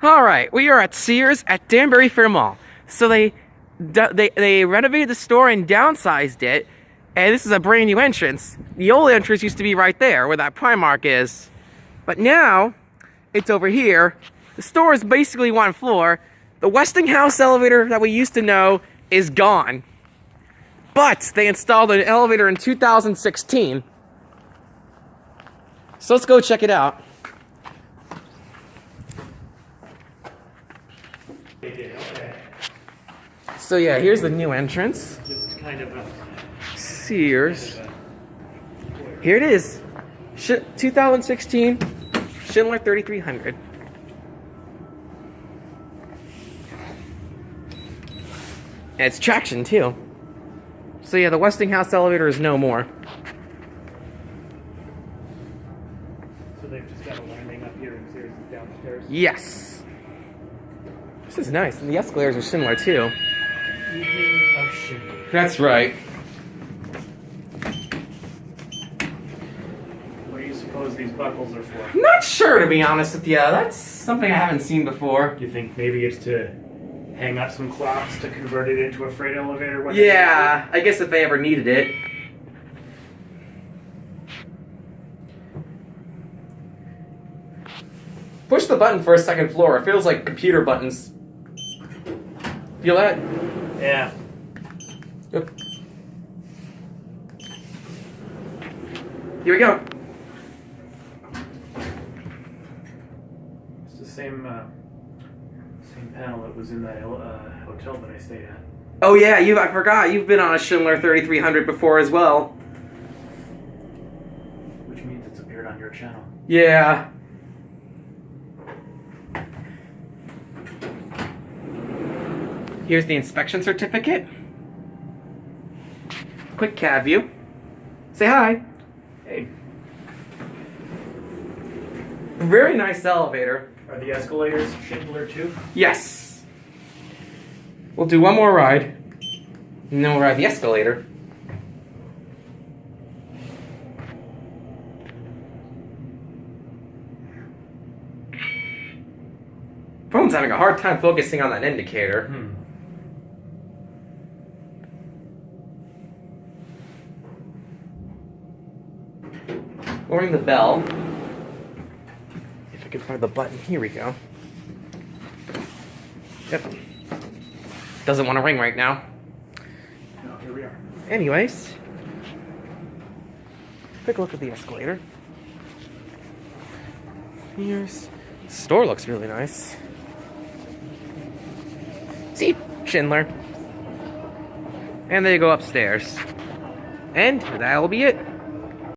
Alright, we are at Sears at Danbury Fair Mall. So they renovated the store and downsized it, and this is a brand new entrance. The old entrance used to be right there, where that Primark is. But now, it's over here. The store is basically one floor. The Westinghouse elevator that we used to know is gone. But they installed an elevator in 2016. So let's go check it out. Okay. So yeah, here's the new entrance. Just kind of a Sears. Here it is. 2016 Schindler 3300. And it's traction too. So yeah, the Westinghouse elevator is no more. So they've just got a landing up here and Sears is downstairs. Yes. This is nice. And the escalators are similar too. Evening of Schindler. That's right. What do you suppose these buckles are for? Not sure, to be honest with you. That's something I haven't seen before. Do you think maybe it's to hang up some clocks to convert it into a freight elevator? Yeah, I guess if they ever needed it. Push the button for a second floor. It feels like computer buttons. Feel that? Yeah. Yep. Here we go. It's the same panel that was in that hotel that I stayed at. Oh yeah, I forgot. You've been on a Schindler 3300 before as well. Which means it's appeared on your channel. Yeah. Here's the inspection certificate. Quick cab view. Say hi. Hey. Very nice elevator. Are the escalators Schindler too? Yes. We'll do one more ride. And then we'll ride the escalator. Phone's having a hard time focusing on that indicator. We'll ring the bell. If I can find the button, here we go. Yep. Doesn't want to ring right now. No, here we are. Anyways, quick look at the escalator. Here's the store. Looks really nice. See, Schindler. And they go upstairs. And that'll be it.